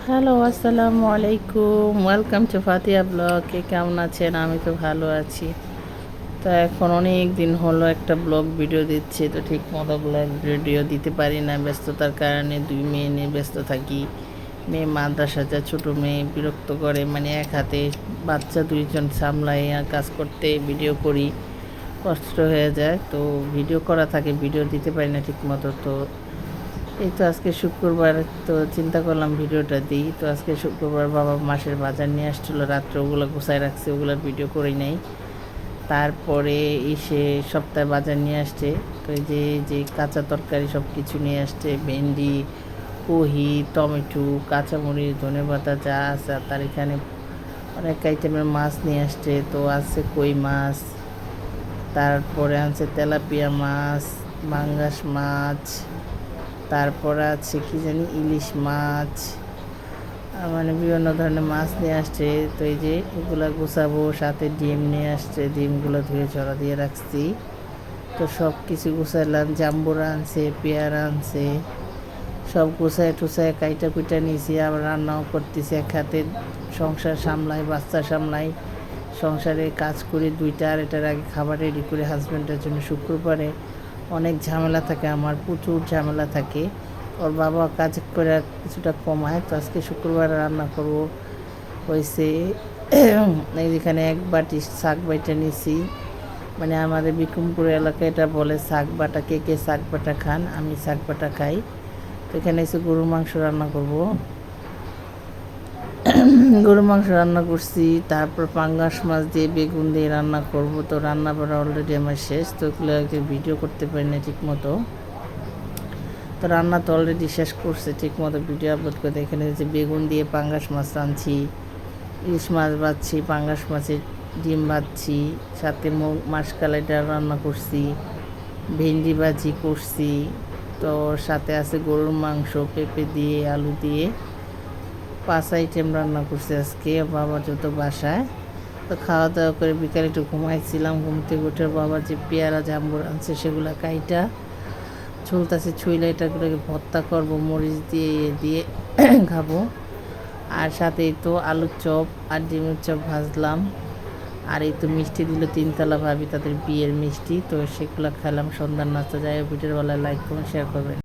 Hello, আসসালামু আলাইকুম। Welcome to Fatiya blog. কে কেমন আছেন? আমি তো ভালো আছি। তো এখন অনেক দিন হলো একটা ব্লগ ভিডিও দিচ্ছি, তো ঠিক মতো ব্লগ ভিডিও দিতে পারি না, ব্যস্ততার কারণে। দুই মেয়ে নিয়ে ব্যস্ত থাকি। মেয়ে মাদ্রাসা যায়, ছোটো মেয়ে বিরক্ত করে, মানে এক হাতে বাচ্চা দুইজন সামলাই আর কাজ করতে ভিডিও করি, কষ্ট হয়ে যায়। তো ভিডিও করা থাকে, ভিডিও দিতে পারি না ঠিক মতো। তো এই তো আজকে শুক্রবার, তো চিন্তা করলাম ভিডিওটা দিই। তো আজকে শুক্রবার, বাবা মাসের বাজার নিয়ে আসছিলো, রাত্রে ওগুলো গুছায় রাখছে, ওগুলোর ভিডিও করি নাই। তারপরে এসে সপ্তাহে বাজার নিয়ে আসছে। তো এই যে কাঁচা তরকারি সব কিছু নিয়ে আসছে, ভেন্ডি, কহি, টমেটো, কাঁচামরিচ, ধনেপাতা যা আছে। আর তার এখানে অনেক আইটেমের মাছ নিয়ে আসছে। তো আছে কই মাছ, তারপরে আনছে তেলাপিয়া মাছ, পাঙ্গাস মাছ, তারপর আছে কি জানি ইলিশ মাছ, মানে বিভিন্ন ধরনের মাছ নিয়ে আসছে। তো এই যে এগুলো গুছাবো, সাথে ডিম নিয়ে আসছে, ডিমগুলো ধুয়ে ঝরা দিয়ে রাখছি। তো সব কিছু গুছাইলাম, জাম্বুরা আনছে, পেয়ারা আনছে, সব গুছায় টুছায় কাইটা কুইটা নিয়েছি। আবার রান্নাও করতেছি, এক হাতে সংসার সামলাই, বাচ্চা সামলাই, সংসারে কাজ করে 2টা 2:30-এর আগে খাবার রেডি করে হাজব্যান্ডের জন্য। শুক্রবারে অনেক ঝামেলা থাকে, আমার প্রচুর ঝামেলা থাকে। ওর বাবা কাজ করে কিছুটা কমায়। তো আজকে শুক্রবার রান্না করব হয়েছে। এইখানে 1 বাটি শাক বাইটা নিছি, মানে আমাদের বিক্রমপুর এলাকায় এটা বলে শাক বাটা। কে কে শাক বাটা খান? আমি শাক বাটা খাই। তো এখানে এসে গরুর মাংস রান্না করব। গরুর মাংস রান্না করছি, তারপর পাঙ্গাস মাছ দিয়ে বেগুন দিয়ে রান্না করব। তো রান্না করা অলরেডি আমার শেষ, তো ওগুলো ভিডিও করতে পারি না ঠিক মতো। তো রান্না তো অলরেডি শেষ করছে, ঠিক মতো ভিডিও আপলোড করতে। এখানে যে বেগুন দিয়ে পাঙ্গাস মাছ রাঁধছি, ইলিশ মাছ ভাজছি, পাঙ্গাস মাছের ডিম ভাজছি, সাথে মাসকালাইটা রান্না করছি, ভেন্ডি ভাজি করছি। তো সাথে আছে গরুর মাংস, পেঁপে দিয়ে, আলু দিয়ে 5 আইটেম রান্না করছি আজকে। বাবা যত বাসায়, তো খাওয়া দাওয়া করে বিকালে একটু ঘুমাইছিলাম। ঘুম থেকে উঠে বাবা যে পেয়ারা জাম্বুর আনছে সেগুলো কাইটা চলতেছে, ছুইলে এটাগুলোকে ভর্তা করবো, মরিচ দিয়ে দিয়ে খাবো। আর সাথে এই তো আলুর চপ আর ডিমের চপ ভাজলাম। আর এই তো মিষ্টি দিল 3তলা ভাবি, তাদের বিয়ের মিষ্টি। তো সেগুলো খেলাম, সন্ধ্যার নাস্তা। যায় ভিডিওর বেলায় লাইক করুন, শেয়ার করবেন।